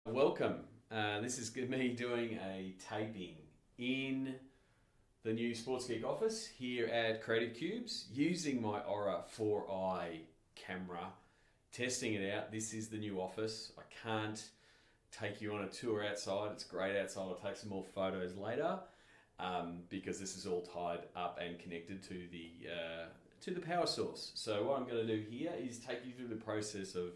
Welcome. This is me doing a taping in the new Sports Geek office here at Creative Cubes using my Aura 4i camera, testing it out. This is the new office. I can't take you on a tour outside. It's great outside. I'll take some more photos later because this is all tied up and connected to the power source. So what I'm going to do here is take you through the process of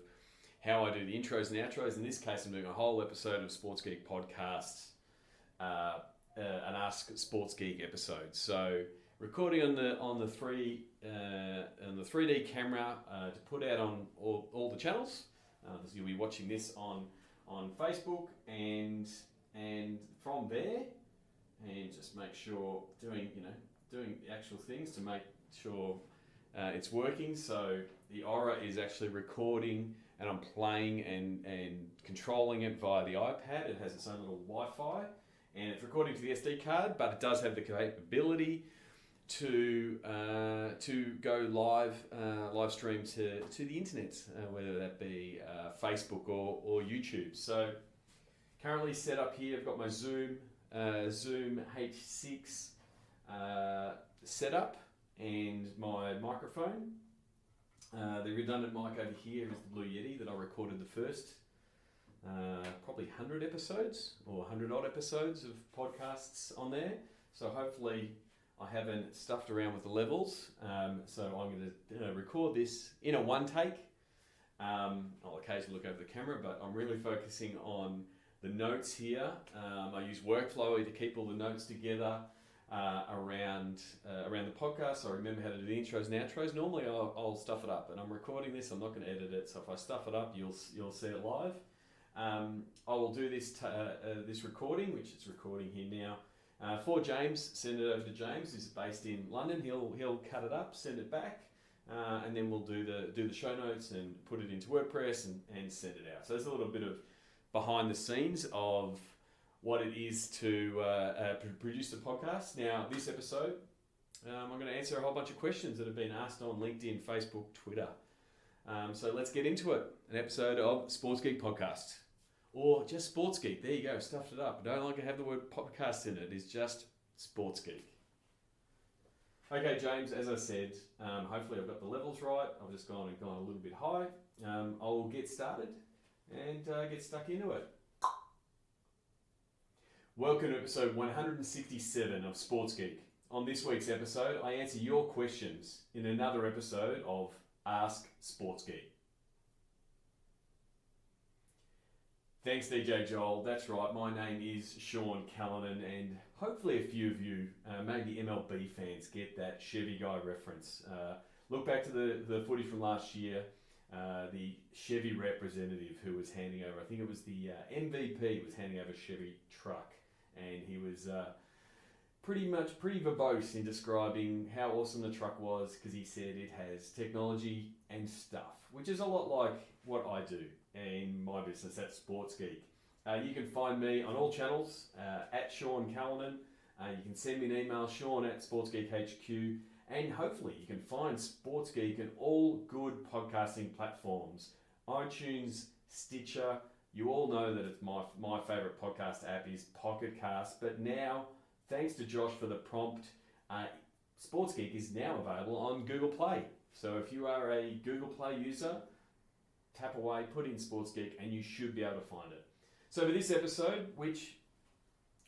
how I do the intros and outros. In this case, I'm doing a whole episode of Sports Geek podcasts, an Ask Sports Geek episode. So recording on the 3D camera to put out on all the channels. So you'll be watching this on Facebook and from there, and just make sure doing the actual things to make sure it's working. So the Aura is actually recording, and I'm playing and controlling it via the iPad. It has its own little Wi-Fi, and it's recording to the SD card, but it does have the capability to go live stream to the internet, whether that be Facebook or YouTube. So currently set up here, I've got my Zoom H6 set up and my microphone. The redundant mic over here is the Blue Yeti that I recorded the first probably 100 episodes or 100 odd episodes of podcasts on there. So hopefully I haven't stuffed around with the levels. So I'm going to record this in a one take. I'll occasionally look over the camera, but I'm really focusing on the notes here. I use Workflowy to keep all the notes together around the podcast. So I remember how to do the intros and outros. Normally I'll stuff it up, and I'm recording this. I'm not going to edit it, so if I stuff it up, you'll see it live. I will do this recording, which it's recording here now, for James. Send it over to James, who's based in London. He'll cut it up, send it back, and then we'll do the show notes and put it into WordPress and send it out. So there's a little bit of behind the scenes of what it is to produce the podcast. Now, this episode, I'm going to answer a whole bunch of questions that have been asked on LinkedIn, Facebook, Twitter. So let's get into it. An episode of Sports Geek Podcast. Or just Sports Geek. There you go, stuffed it up. I don't like to have the word podcast in it. It's just Sports Geek. Okay, James, as I said, hopefully I've got the levels right. I've just gone a little bit high. I'll get started and get stuck into it. Welcome to episode 167 of Sports Geek. On this week's episode, I answer your questions in another episode of Ask Sports Geek. Thanks, DJ Joel. That's right, my name is Sean Callanan, and hopefully a few of you, maybe MLB fans, get that Chevy guy reference. Look back to the footy from last year. The Chevy representative who was handing over, I think it was the MVP, was handing over a Chevy truck. And he was pretty verbose in describing how awesome the truck was, because he said it has technology and stuff, which is a lot like what I do in my business at Sports Geek. You can find me on all channels at Sean Callanan. You can send me an email, sean@sportsgeekhq, and hopefully you can find Sports Geek on all good podcasting platforms, iTunes, Stitcher. You all know that it's my favourite podcast app is Pocket Cast, but now, thanks to Josh for the prompt, Sports Geek is now available on Google Play. So if you are a Google Play user, tap away, put in Sports Geek, and you should be able to find it. So for this episode, which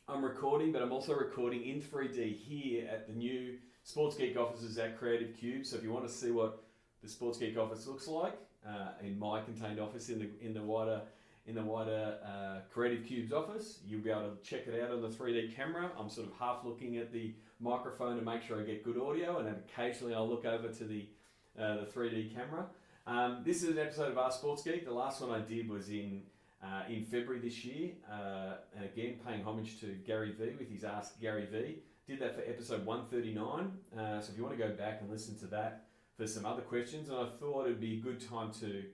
I'm recording, but I'm also recording in 3D here at the new Sports Geek offices at Creative Cube. So if you want to see what the Sports Geek office looks like in my contained office in the wider Creative Cubes office, you'll be able to check it out on the 3D camera. I'm sort of half looking at the microphone to make sure I get good audio, and then occasionally I'll look over to the 3D camera. This is an episode of Ask Sports Geek. The last one I did was in February this year, and again paying homage to Gary V with his Ask Gary V. Did that for episode 139. So if you want to go back and listen to that for some other questions, and I thought it'd be a good time to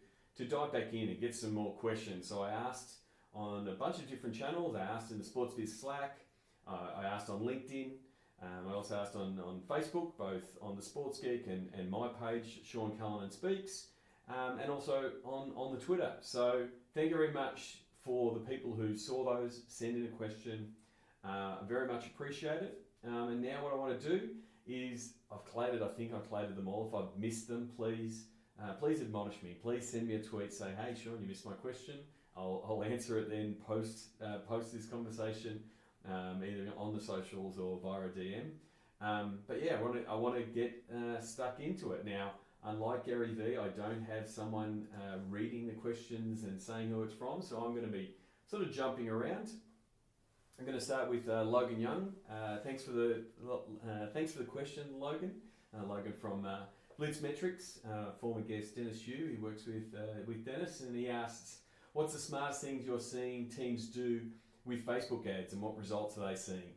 dive back in and get some more questions. So I asked on a bunch of different channels. I asked in the Sports Biz Slack. I asked on LinkedIn. I also asked on Facebook, both on the Sports Geek and my page, Sean Callanan Speaks. and also on the Twitter. So thank you very much for the people who saw those, send in a question. Very much appreciate it. And now what I want to do is, I think I've collated them all. If I've missed them, please admonish me. Please send me a tweet, say, hey Sean, you missed my question. I'll answer it then post this conversation, either on the socials or via a DM. But yeah, I want to get stuck into it. Now, unlike Gary V, I don't have someone reading the questions and saying who it's from, so I'm going to be sort of jumping around. I'm going to start with Logan Young. Thanks for the question, Logan. Logan from Blitz Metrics, former guest Dennis Hugh. He works with Dennis, and he asks, what's the smartest things you're seeing teams do with Facebook ads, and what results are they seeing?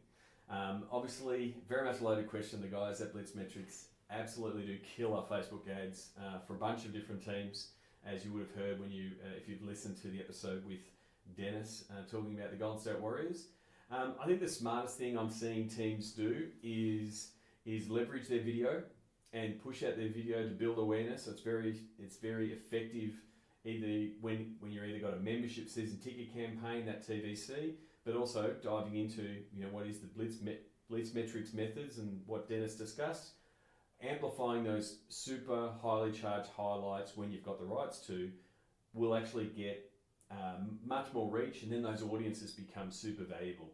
Obviously, very much a loaded question. The guys at Blitz Metrics absolutely do killer Facebook ads for a bunch of different teams, as you would have heard when if you've listened to the episode with Dennis talking about the Golden State Warriors. I think the smartest thing I'm seeing teams do is leverage their video and push out their video to build awareness. So it's very effective. Either when you're either got a membership season ticket campaign, that TVC, but also diving into what is the Blitz Metrics methods and what Dennis discussed, amplifying those super highly charged highlights when you've got the rights to will actually get much more reach, and then those audiences become super valuable.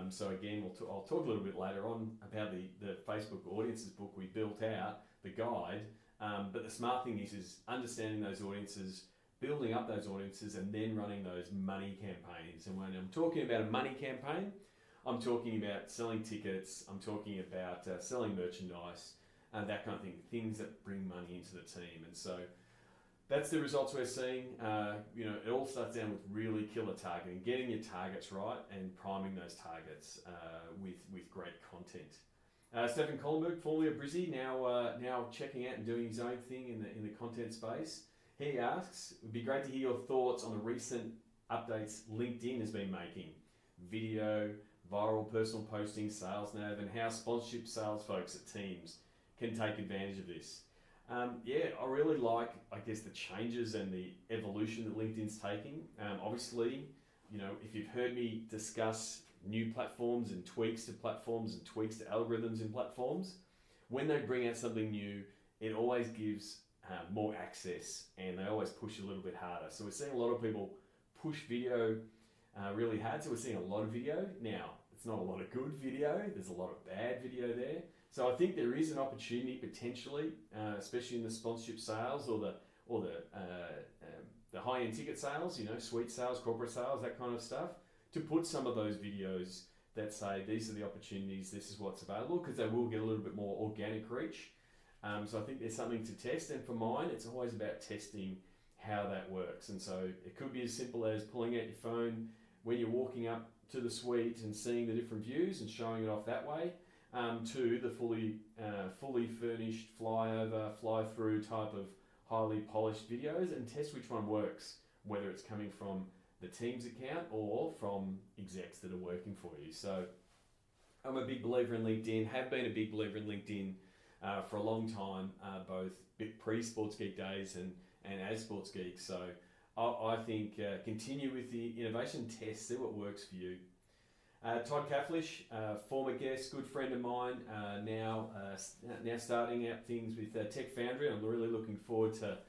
So again, I'll talk a little bit later on about the Facebook audiences book we built out, the guide. But the smart thing is understanding those audiences, building up those audiences, and then running those money campaigns. And when I'm talking about a money campaign, I'm talking about selling tickets, I'm talking about selling merchandise, that kind of thing, things that bring money into the team. And so that's the results we're seeing. It all starts down with really killer targeting, getting your targets right and priming those targets with great content. Stephen Collenberg, formerly of Brizzy, now checking out and doing his own thing in the content space. He asks, it would be great to hear your thoughts on the recent updates LinkedIn has been making. Video, viral personal posting, sales nav, and how sponsorship sales folks at teams can take advantage of this. I really like, the changes and the evolution that LinkedIn's taking. Obviously, if you've heard me discuss new platforms and tweaks to platforms and tweaks to algorithms in platforms, when they bring out something new, it always gives more access, and they always push a little bit harder. So we're seeing a lot of people push video really hard. So we're seeing a lot of video. Now, it's not a lot of good video. There's a lot of bad video there. So I think there is an opportunity potentially, especially in the sponsorship sales or the high-end ticket sales, suite sales, corporate sales, that kind of stuff, to put some of those videos that say these are the opportunities, this is what's available, because they will get a little bit more organic reach. So I think there's something to test, and for mine, it's always about testing how that works. And so it could be as simple as pulling out your phone when you're walking up to the suite and seeing the different views and showing it off that way, to the fully furnished flyover, fly-through type of highly polished videos, and test which one works, whether it's coming from the team's account or from execs that are working for you. So I'm a big believer in LinkedIn, have been a big believer in LinkedIn for a long time, both pre-Sports Geek days and as Sports Geek. So I think continue with the innovation, test, see what works for you. Todd Cafflish, former guest, good friend of mine, now starting out things with Tech Foundry. I'm really looking forward to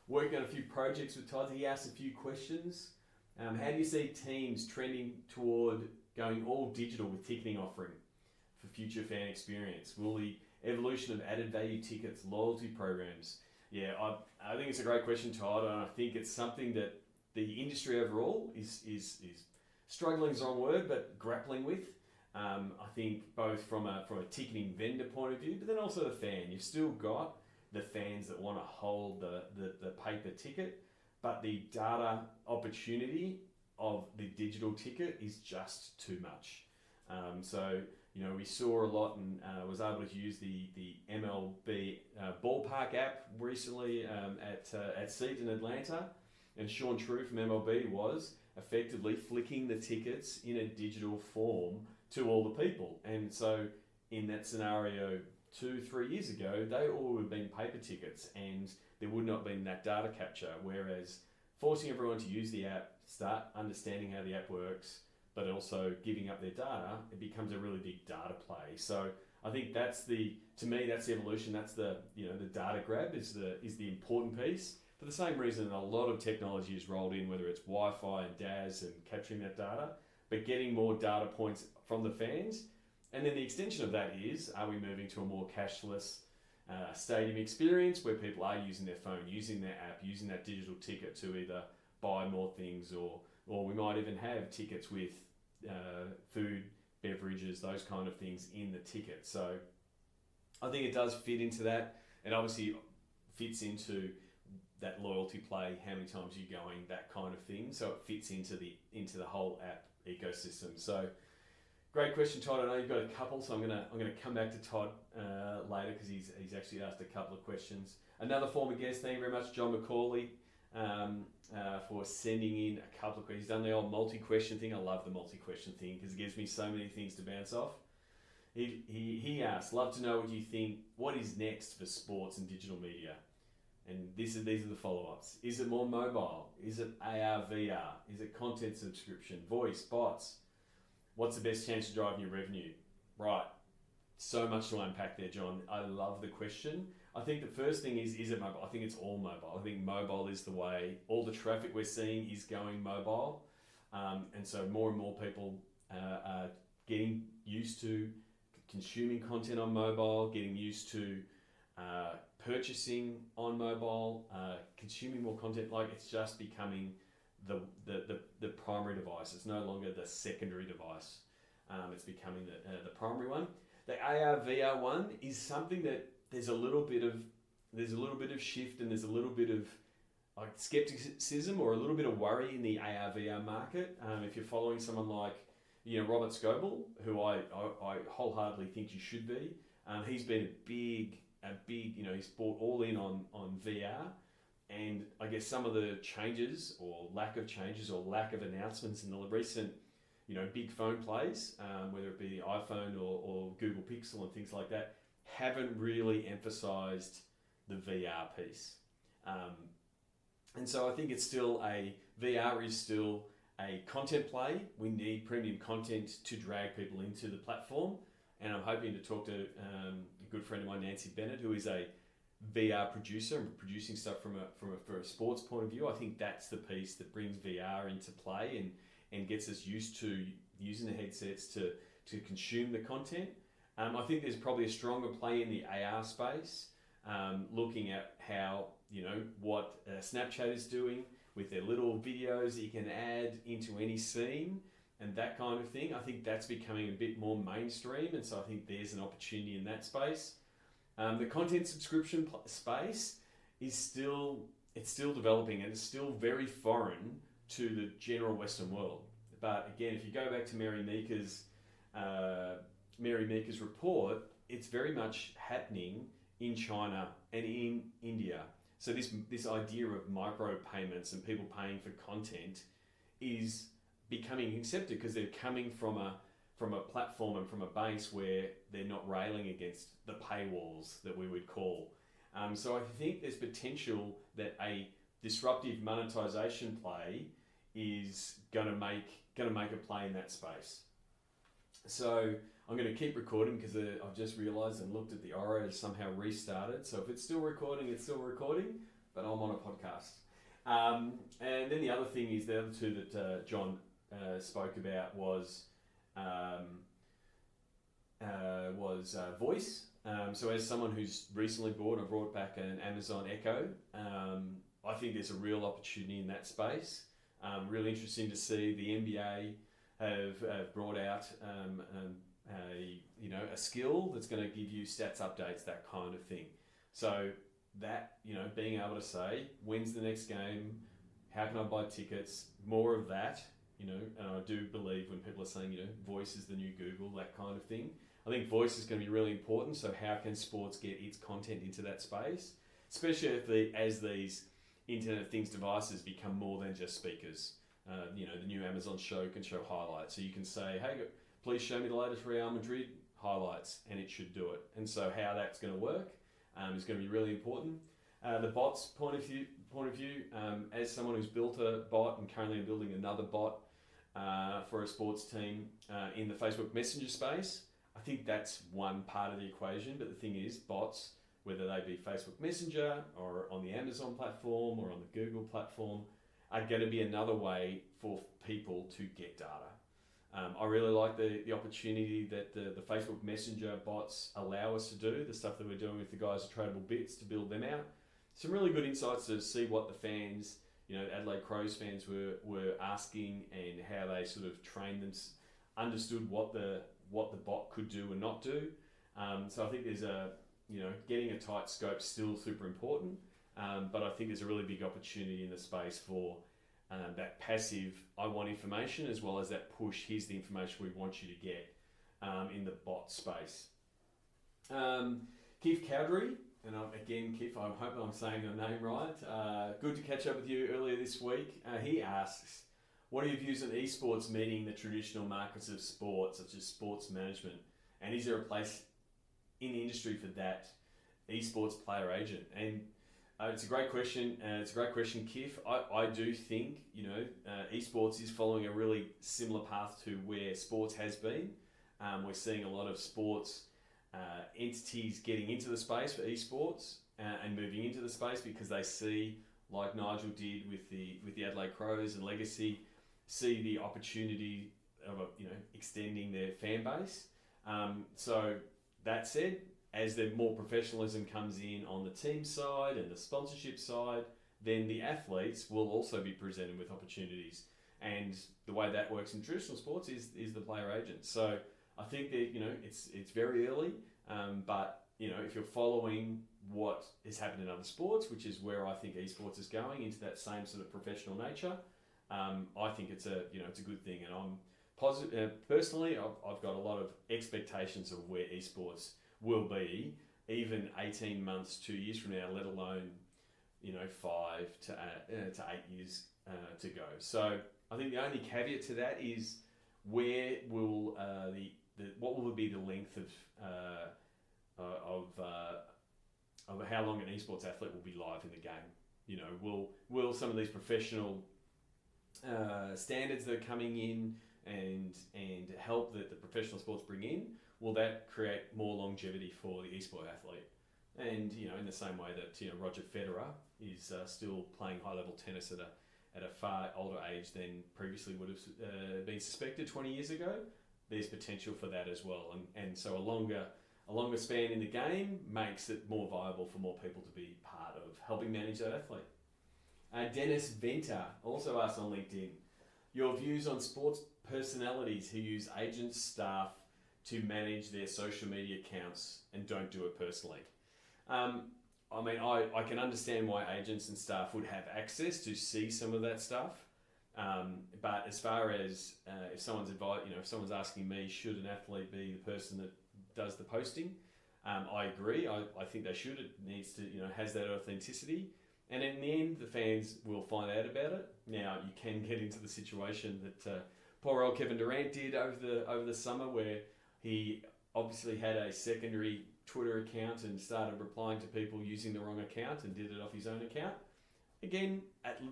working on a few projects with Todd. He asked a few questions. How do you see teams trending toward going all digital with ticketing offering for future fan experience? Will the evolution of added value tickets, loyalty programs? Yeah, I think it's a great question, Todd, and I think it's something that the industry overall is struggling is the wrong word, but grappling with. I think both from a ticketing vendor point of view, but then also the fan. You've still got the fans that want to hold the paper ticket, but the data opportunity of the digital ticket is just too much. We saw a lot and was able to use the MLB ballpark app recently at Seat in Atlanta, and Sean True from MLB was effectively flicking the tickets in a digital form to all the people. And so in that scenario 2-3 years ago, they all would have been paper tickets and there would not have been that data capture, whereas forcing everyone to use the app, start understanding how the app works, but also giving up their data, it becomes a really big data play. So I think that's the evolution. That's the data grab is the important piece. For the same reason, a lot of technology is rolled in, whether it's Wi-Fi and DAS and capturing that data, but getting more data points from the fans. And then the extension of that is, are we moving to a more cashless stadium experience where people are using their phone, using their app, using that digital ticket to either buy more things, or we might even have tickets with food, beverages, those kind of things in the ticket. So I think it does fit into that. It obviously fits into that loyalty play, how many times you're going, that kind of thing. So it fits into the whole app ecosystem. So great question, Todd. I know you've got a couple, so I'm gonna come back to Todd later because he's actually asked a couple of questions. Another former guest, thank you very much, John McCauley, for sending in a couple of questions. He's done the old multi-question thing. I love the multi-question thing because it gives me so many things to bounce off. He asked, love to know what you think, what is next for sports and digital media? And these are the follow-ups. Is it more mobile? Is it AR, VR? Is it content subscription, voice, bots? What's the best chance of driving your revenue? Right. So much to unpack there, John. I love the question. I think the first thing is it mobile? I think it's all mobile. I think mobile is the way. All the traffic we're seeing is going mobile. And so more and more people are getting used to consuming content on mobile, getting used to purchasing on mobile, consuming more content. Like, it's just becoming the primary device. It's no longer the secondary device. It's becoming the primary one. The AR VR one is something that there's a little bit of shift, and there's a little bit of like skepticism or a little bit of worry in the AR VR market. If you're following someone like Robert Scoble, who I wholeheartedly think you should be, he's been a big he's bought all in on VR. And I guess some of the changes or lack of changes or lack of announcements in the recent, big phone plays, whether it be the iPhone or Google Pixel and things like that, haven't really emphasized the VR piece. And so I think it's still VR is still a content play. We need premium content to drag people into the platform. And I'm hoping to talk to a good friend of mine, Nancy Bennett, who is a VR producer and producing stuff from a sports point of view. I think that's the piece that brings VR into play and gets us used to using the headsets to consume the content. I think there's probably a stronger play in the AR space, looking at how, what Snapchat is doing with their little videos that you can add into any scene and that kind of thing. I think that's becoming a bit more mainstream, and so I think there's an opportunity in that space. The content subscription space is still developing, and it's still very foreign to the general Western world. But again, if you go back to Mary Meeker's report, it's very much happening in China and in India. So this idea of micro payments and people paying for content is becoming accepted because they're coming from a platform and from a base where they're not railing against the paywalls that we would call. So I think there's potential that a disruptive monetization play is going to make a play in that space. So I'm going to keep recording because I've just realised and looked at the Oro has somehow restarted. So if it's still recording, it's still recording, but I'm on a podcast. And then the other thing is the other two that John spoke about was voice. So as someone who's recently brought back an Amazon Echo, I think there's a real opportunity in that space. Really interesting to see the NBA have brought out a skill that's going to give you stats updates, that kind of thing. So that, being able to say, when's the next game? How can I buy tickets? More of that, and I do believe when people are saying, voice is the new Google, that kind of thing. I think voice is going to be really important. So how can sports get its content into that space? Especially as these Internet of Things devices become more than just speakers. The new Amazon show can show highlights. So you can say, hey, please show me the latest Real Madrid highlights, and it should do it. And so how that's going to work is going to be really important. The bots point of view, point of view, as someone who's built a bot and currently building another bot for a sports team in the Facebook Messenger space, I think that's one part of the equation. But the thing is, bots, whether they be Facebook Messenger or on the Amazon platform or on the Google platform, are going to be another way for people to get data. I really like the opportunity that the Facebook Messenger bots allow us to do, the stuff that we're doing with the guys at Tradable Bits to build them out. Some really good insights to see what the fans, Adelaide Crows fans were asking and how they sort of trained them, understood what the bot could do and not do. So I think there's getting a tight scope still super important, but I think there's a really big opportunity in the space for that passive, I want information, as well as that push, here's the information we want you to get in the bot space. Keith Cowdery, and again, Keith, I hope I'm saying your name right. Good to catch up with you earlier this week. He asks, what are your views on esports meeting the traditional markets of sport, such as sports management? And is there a place in the industry for that esports player agent? And it's a great question. Kif. I do think, esports is following a really similar path to where sports has been. We're seeing a lot of sports entities getting into the space for esports and moving into the space because they see, like Nigel did with the Adelaide Crows and Legacy, see the opportunity of extending their fan base. So that said, as the more professionalism comes in on the team side and the sponsorship side, then the athletes will also be presented with opportunities. And the way that works in traditional sports is the player agent. So I think that, it's very early, but, if you're following what has happened in other sports, which is where I think esports is going into that same sort of professional nature, I think it's a good thing. And I'm positive, personally, I've got a lot of expectations of where esports will be even 18 months, 2 years from now, let alone 5 to 8 years to go. So I think the only caveat to that is where will what will be the length of how long an esports athlete will be live in the game. Will some of these professional standards that are coming in and help that the professional sports bring in, will that create more longevity for the esport athlete? And in the same way that Roger Federer is still playing high-level tennis at a far older age than previously would have been suspected 20 years ago, there's potential for that as well. And so a longer span in the game makes it more viable for more people to be part of helping manage that athlete. Dennis Venter also asked on LinkedIn, your views on sports personalities who use agents, staff to manage their social media accounts and don't do it personally. I can understand why agents and staff would have access to see some of that stuff. But as far as if someone's if someone's asking me, should an athlete be the person that does the posting? I agree. I think they should. It needs to, has that authenticity. And in the end, the fans will find out about it. Now, you can get into the situation that poor old Kevin Durant did over the summer, where he obviously had a secondary Twitter account and started replying to people using the wrong account and did it off his own account. Again,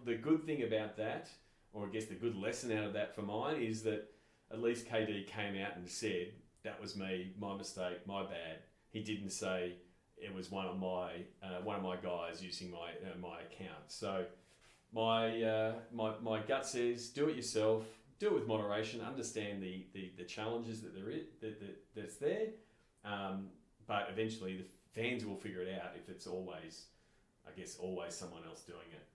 the good thing about that, or I guess the good lesson out of that for mine, is that at least KD came out and said, that was me, my mistake, my bad. He didn't say it was one of my guys using my account. So my gut says, do it yourself, do it with moderation, understand the challenges that's there, but eventually the fans will figure it out if it's always someone else doing it.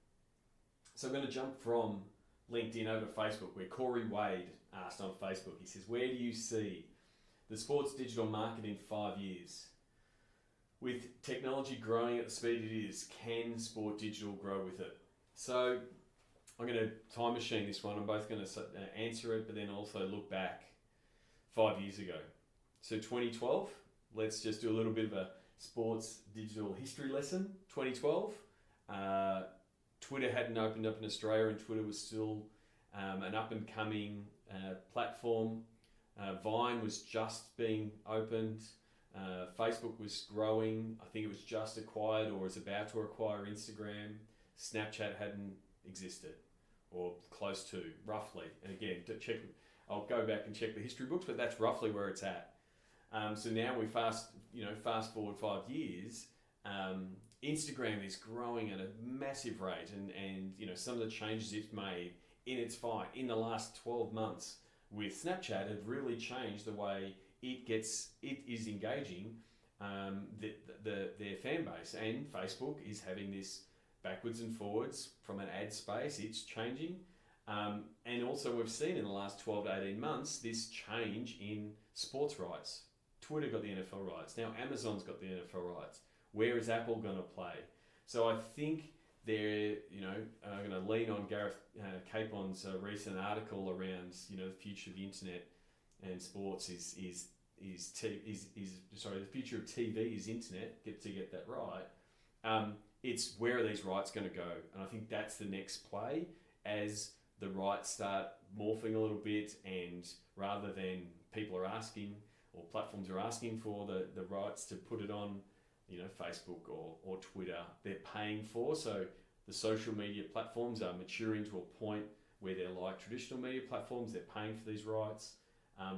So I'm going to jump from LinkedIn over to Facebook, where Corey Wade asked on Facebook. He says, where do you see the sports digital market in 5 years? With technology growing at the speed it is, can sport digital grow with it? So I'm going to time machine this one. I'm both going to answer it, but then also look back 5 years ago. So 2012, let's just do a little bit of a sports digital history lesson. 2012, Twitter hadn't opened up in Australia, and Twitter was still an up-and-coming platform. Vine was just being opened. Facebook was growing. I think it was just acquired or was about to acquire Instagram. Snapchat hadn't existed, or close to, roughly. And again, I'll go back and check the history books, but that's roughly where it's at. So now we fast forward 5 years. Instagram is growing at a massive rate, and some of the changes it's made in the last 12 months with Snapchat have really changed the way it is engaging their fan base. And Facebook is having this backwards and forwards from an ad space. It's changing. And also we've seen in the last 12 to 18 months this change in sports rights. Twitter got the NFL rights. Now Amazon's got the NFL rights. Where is Apple going to play? So I think they're going to lean on Gareth Capon's recent article around the future of the internet and sports is the future of TV is internet. Get that right. It's where are these rights going to go? And I think that's the next play as the rights start morphing a little bit, and rather than people are asking or platforms are asking for the rights to put it on, Facebook or Twitter, they're paying for. So the social media platforms are maturing to a point where they're like traditional media platforms. They're paying for these rights.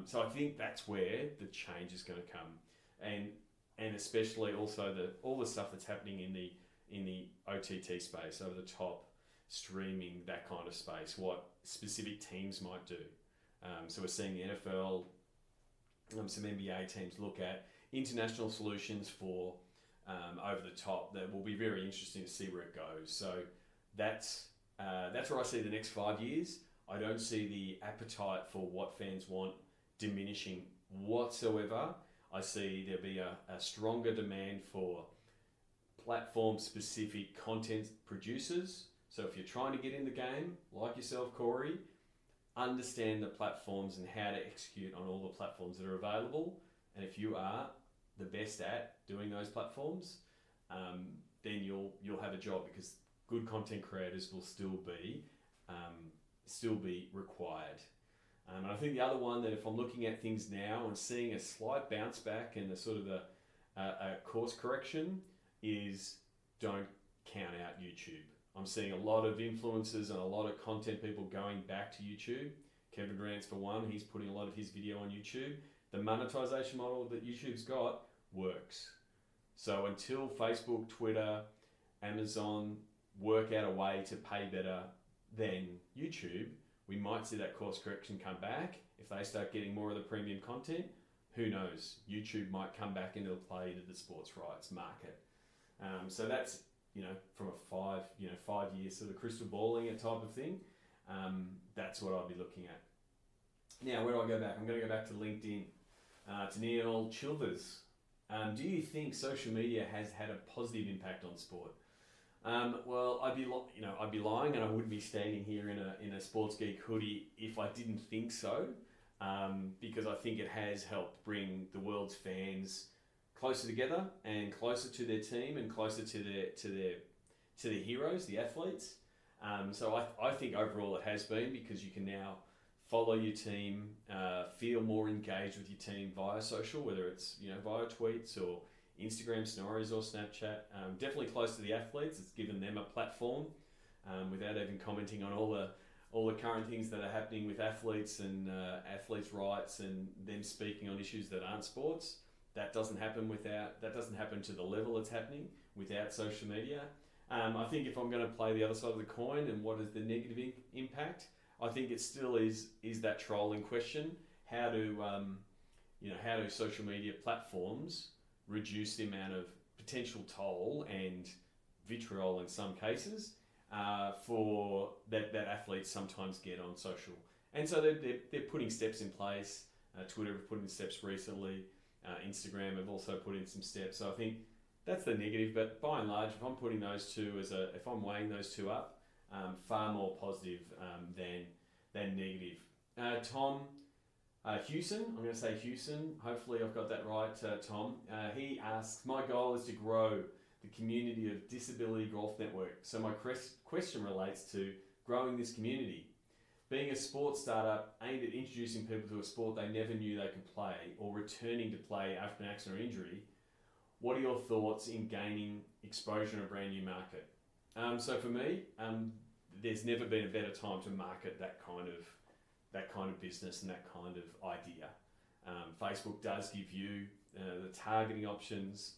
So I think that's where the change is going to come, and especially also all the stuff that's happening in the OTT space, over the top streaming, that kind of space, what specific teams might do. So we're seeing the NFL, some NBA teams look at international solutions for over the top. That will be very interesting to see where it goes. So that's where I see the next 5 years. I don't see the appetite for what fans want diminishing whatsoever. I see there'll be a stronger demand for platform-specific content producers. So if you're trying to get in the game, like yourself, Corey, understand the platforms and how to execute on all the platforms that are available. And if you are the best at doing those platforms, then you'll have a job, because good content creators will still be required. And I think the other one, that if I'm looking at things now and seeing a slight bounce back and a course correction, is don't count out YouTube. I'm seeing a lot of influencers and a lot of content people going back to YouTube. Kevin Durant's for one, he's putting a lot of his video on YouTube. The monetization model that YouTube's got works. So until Facebook, Twitter, Amazon work out a way to pay better than YouTube, we might see that course correction come back. If they start getting more of the premium content, who knows? YouTube might come back into play to the sports rights market. So that's, from a 5 year sort of crystal balling it type of thing. That's what I'll be looking at. Now, where do I go back? I'm going to go back to LinkedIn, to Neil Chilvers. Do you think social media has had a positive impact on sport? Well, I'd be lying, and I wouldn't be standing here in a Sports Geek hoodie if I didn't think so. Because I think it has helped bring the world's fans closer together and closer to their team and closer to their heroes, the athletes. So I think overall it has been, because you can now follow your team, feel more engaged with your team via social, whether it's via tweets or Instagram stories or Snapchat. Definitely close to the athletes. It's given them a platform without even commenting on all the current things that are happening with athletes and athletes' rights and them speaking on issues that aren't sports. That doesn't happen to the level it's happening without social media. I think if I'm going to play the other side of the coin and what is the negative impact, I think it still is that trolling question. How do social media platforms reduce the amount of potential toll and vitriol in some cases for that athletes sometimes get on social? And so they're putting steps in place. Twitter have put in steps recently. Instagram have also put in some steps. So I think that's the negative. But by and large, if I'm putting those two if I'm weighing those two up, far more positive than negative. Tom Hewson, I'm going to say Hewson. Hopefully I've got that right, Tom. He asks, my goal is to grow the community of Disability Golf Network. So my question relates to growing this community. Being a sports startup aimed at introducing people to a sport they never knew they could play, or returning to play after an accident or injury, what are your thoughts in gaining exposure in a brand new market? So for me, there's never been a better time to market that kind of business and that kind of idea. Facebook does give you the targeting options.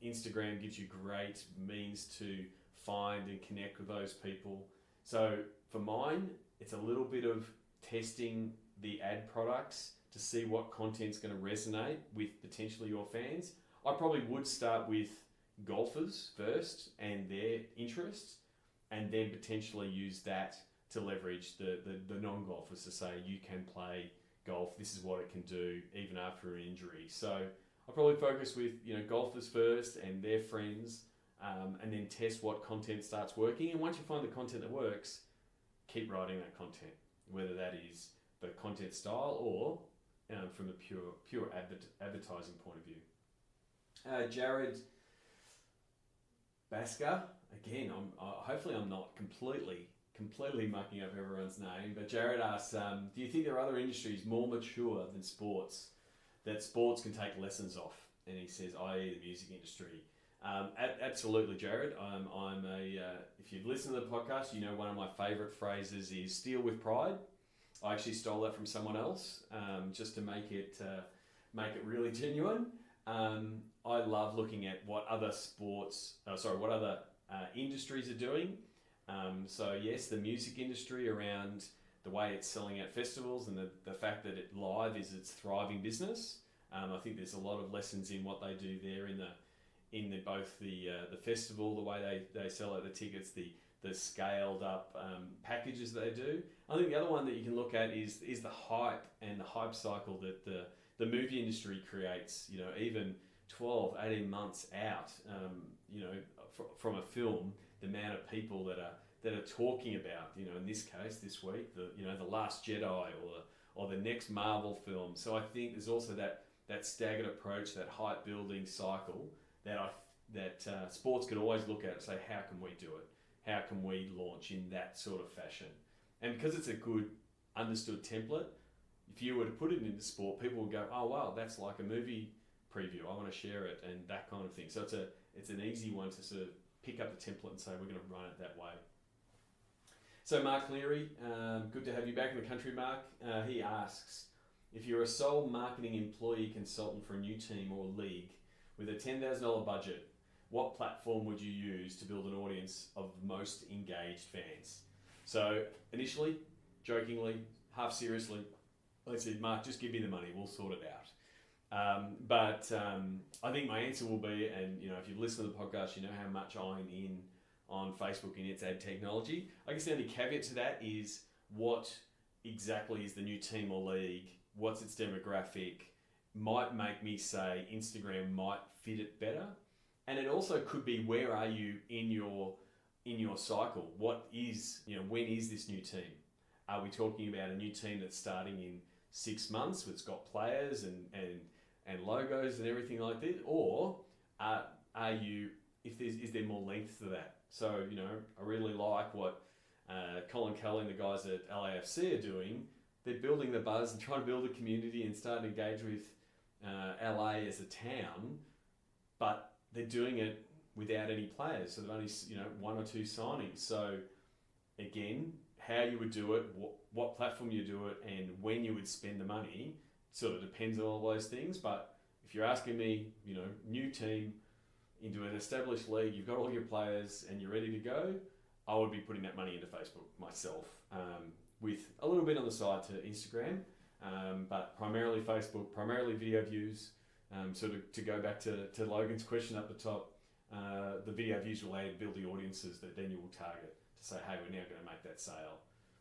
Instagram gives you great means to find and connect with those people. So for mine, it's a little bit of testing the ad products to see what content's going to resonate with potentially your fans. I probably would start with golfers first and their interests, and then potentially use that to leverage the non-golfers to say, you can play golf, this is what it can do even after an injury. So I'll probably focus with golfers first and their friends, and then test what content starts working. And once you find the content that works, keep writing that content, whether that is the content style or from a pure advertising point of view. Jared Basker, again, hopefully I'm not completely mucking up everyone's name, but Jared asks, do you think there are other industries more mature than sports that sports can take lessons off? And he says, i.e. the music industry. Absolutely, Jared. If you've listened to the podcast, you know one of my favourite phrases is steal with pride. I actually stole that from someone else, just to make it really genuine. I love looking at what other industries are doing. So yes, the music industry around the way it's selling at festivals and the fact that it live is its thriving business. I think there's a lot of lessons in what they do there in both the festival, the way they sell out the tickets, the scaled up packages they do. I think the other one that you can look at is the hype and the hype cycle that the movie industry creates, even 12, 18 months out, from a film, the amount of people that are talking about, in this case, this week, the Last Jedi or the next Marvel film. So I think there's also that staggered approach, that hype building cycle that sports could always look at and say, how can we do it? How can we launch in that sort of fashion? And because it's a good understood template, if you were to put it into sport, people will go, oh wow, that's like a movie preview, I want to share it, and that kind of thing. So it's an easy one to sort of pick up the template and say, we're going to run it that way. So Mark Cleary, good to have you back in the country, Mark. He asks, if you're a sole marketing employee consultant for a new team or league with a $10,000 budget, what platform would you use to build an audience of most engaged fans? So initially, jokingly, half seriously, I said, Mark, just give me the money, we'll sort it out. But I think my answer will be, and if you've listened to the podcast, you know how much I'm in on Facebook and its ad technology. I guess the only caveat to that is, what exactly is the new team or league? What's its demographic? Might make me say Instagram might fit it better. And it also could be, where are you in your cycle? What is, when is this new team? Are we talking about a new team that's starting in 6 months, it's got players and logos and everything like this? Or is there more length to that? So, I really like what Colin Kelly and the guys at LAFC are doing. They're building the buzz and trying to build a community and start to engage with LA as a town, but they're doing it without any players. So they've only, 1 or 2 signings. So again, how you would do it, what platform you do it, and when you would spend the money sort of depends on all those things. But if you're asking me, new team into an established league, you've got all your players and you're ready to go, I would be putting that money into Facebook myself, with a little bit on the side to Instagram, but primarily Facebook, primarily video views. Sort of to go back to Logan's question up the top, the video views will build the audiences that then you will target to say, hey, we're now going to make that sale.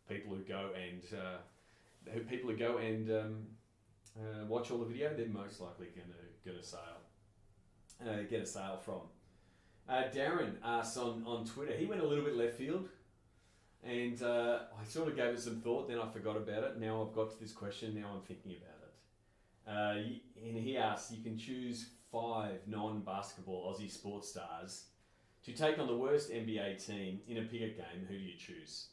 People who go and watch all the video, they're most likely going to get a sale from. Darren asks on Twitter, he went a little bit left field, and I sort of gave it some thought, then I forgot about it. Now I've got to this question, now I'm thinking about it. And he asks, you can choose 5 non-basketball Aussie sports stars to take on the worst NBA team in a pickup game. Who do you choose?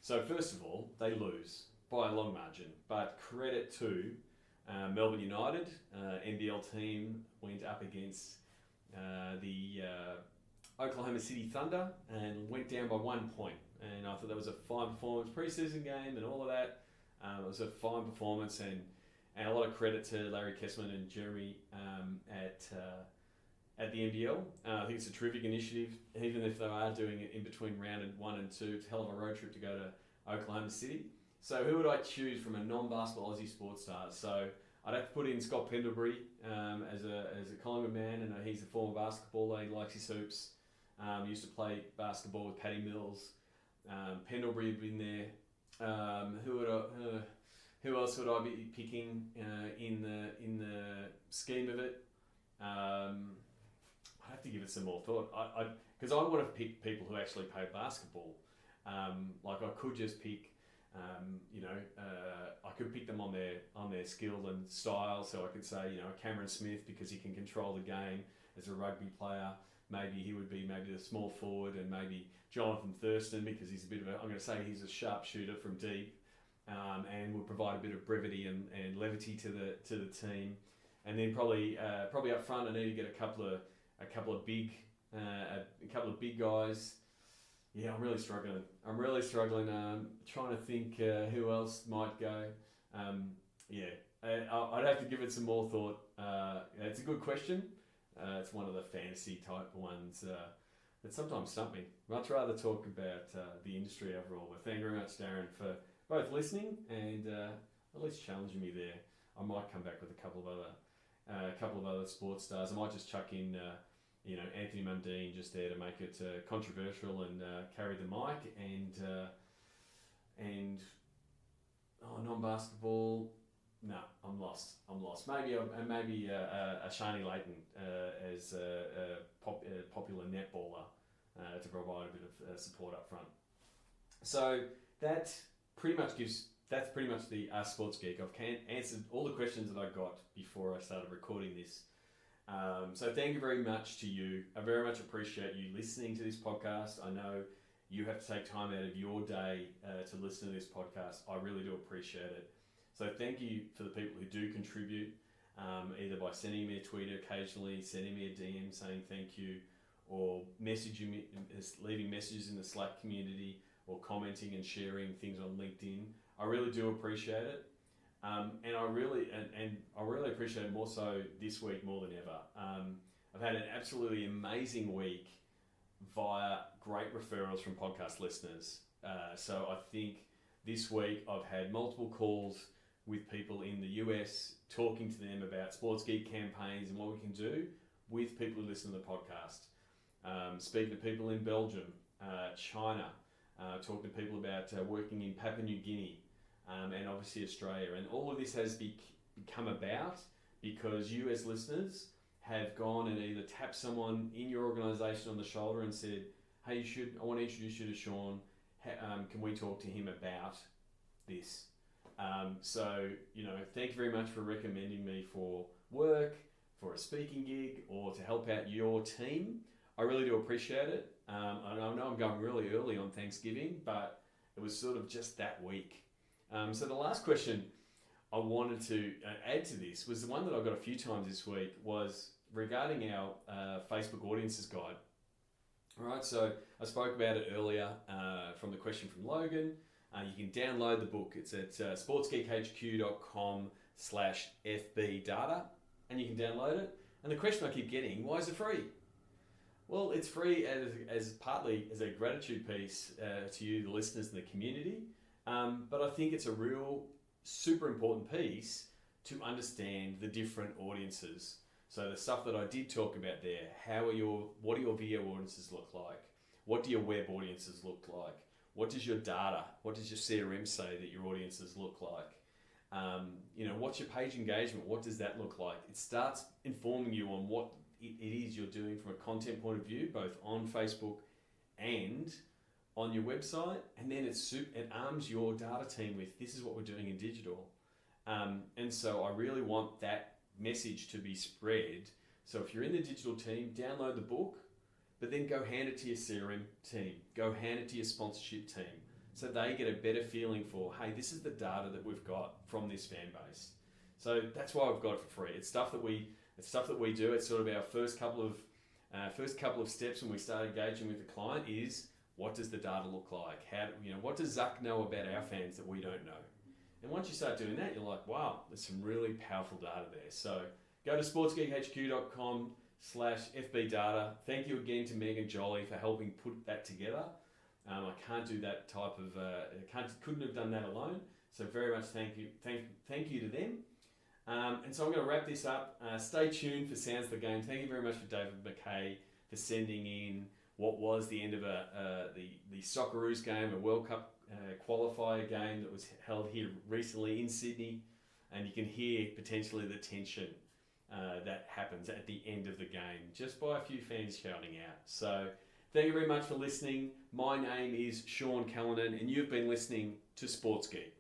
So first of all, they lose by a long margin, but credit to Melbourne United, NBL team, went up against the Oklahoma City Thunder and went down by 1 point. And I thought that was a fine performance, preseason game and all of that. It was a fine performance, and a lot of credit to Larry Kessman and Jeremy at the NBL. I think it's a terrific initiative, even if they are doing it in between round 1 and 2. It's a hell of a road trip to go to Oklahoma City. So who would I choose from a non-basketball Aussie sports star? So I'd have to put in Scott Pendlebury as a Collingwood man, and he's a former basketballer. He likes his hoops. He used to play basketball with Paddy Mills. Pendlebury had been there. Who else would I be picking in the scheme of it? I'd have to give it some more thought. Because I want to pick people who actually play basketball. Like I could just pick, I could pick them on their skill and style. So I could say, Cameron Smith, because he can control the game as a rugby player. Maybe he would be the small forward, and maybe Jonathan Thurston, because he's he's a sharpshooter from deep, and would provide a bit of brevity and levity to the team. And then probably up front, I need to get a couple of big guys. Yeah, I'm really struggling. Trying to think who else might go. I'd have to give it some more thought. It's a good question. It's one of the fantasy type ones that sometimes stump me. Much rather talk about the industry overall. But thank you very much, Darren, for both listening and at least challenging me there. I might come back with a couple of other sports stars. I might just chuck in, Anthony Mundine just there to make it controversial and carry the mic and non-basketball. No, I'm lost. Maybe a Shani Layton as a popular netballer to provide a bit of support up front. So that's pretty much the Sports Geek. I've answered all the questions that I got before I started recording this. So thank you very much to you. I very much appreciate you listening to this podcast. I know you have to take time out of your day to listen to this podcast. I really do appreciate it. So thank you for the people who do contribute, either by sending me a tweet occasionally, sending me a DM saying thank you, or messaging me, leaving messages in the Slack community, or commenting and sharing things on LinkedIn. I really do appreciate it, and I really appreciate it more so this week more than ever. I've had an absolutely amazing week via great referrals from podcast listeners. So I think this week I've had multiple calls with people in the US, talking to them about Sports Geek campaigns and what we can do with people who listen to the podcast. Speaking to people in Belgium, China, talking to people about working in Papua New Guinea, and obviously Australia. And all of this has become about because you as listeners have gone and either tapped someone in your organisation on the shoulder and said, hey, I want to introduce you to Sean. Can we talk to him about this? So, thank you very much for recommending me for work, for a speaking gig, or to help out your team. I really do appreciate it. I know I'm going really early on Thanksgiving, but it was sort of just that week. So the last question I wanted to add to this was the one that I got a few times this week, was regarding our Facebook Audiences Guide. All right, so I spoke about it earlier from the question from Logan. You can download the book. It's at sportsgeekhq.com/fbdata, and you can download it. And the question I keep getting, why is it free? Well, it's free as partly as a gratitude piece to you, the listeners and the community. But I think it's a real super important piece to understand the different audiences. So the stuff that I did talk about there, what do your video audiences look like? What do your web audiences look like? What does your data, what does your CRM say that your audiences look like? What's your page engagement? What does that look like? It starts informing you on what it is you're doing from a content point of view, both on Facebook and on your website. And then it arms your data team with, this is what we're doing in digital. And so I really want that message to be spread. So if you're in the digital team, download the book, but then go hand it to your CRM team, go hand it to your sponsorship team, so they get a better feeling for, hey, this is the data that we've got from this fan base. So that's why I've got it for free. It's stuff that we do. It's sort of our first couple of First couple of steps when we start engaging with the client is, what does the data look like? What does Zuck know about our fans that we don't know? And once you start doing that, you're like, wow, there's some really powerful data there. So go to sportsgeekhq.com/FB data. Thank you again to Meg and Jolly for helping put that together. I can't do that type of, couldn't have done that alone. So very much thank you to them. And so I'm going to wrap this up. Stay tuned for Sounds of the Game. Thank you very much for David McKay for sending in what was the end of the Socceroos game, a World Cup qualifier game that was held here recently in Sydney. And you can hear potentially the tension that happens at the end of the game just by a few fans shouting out. So thank you very much for listening. My name is Sean Callanan and you've been listening to Sports Geek.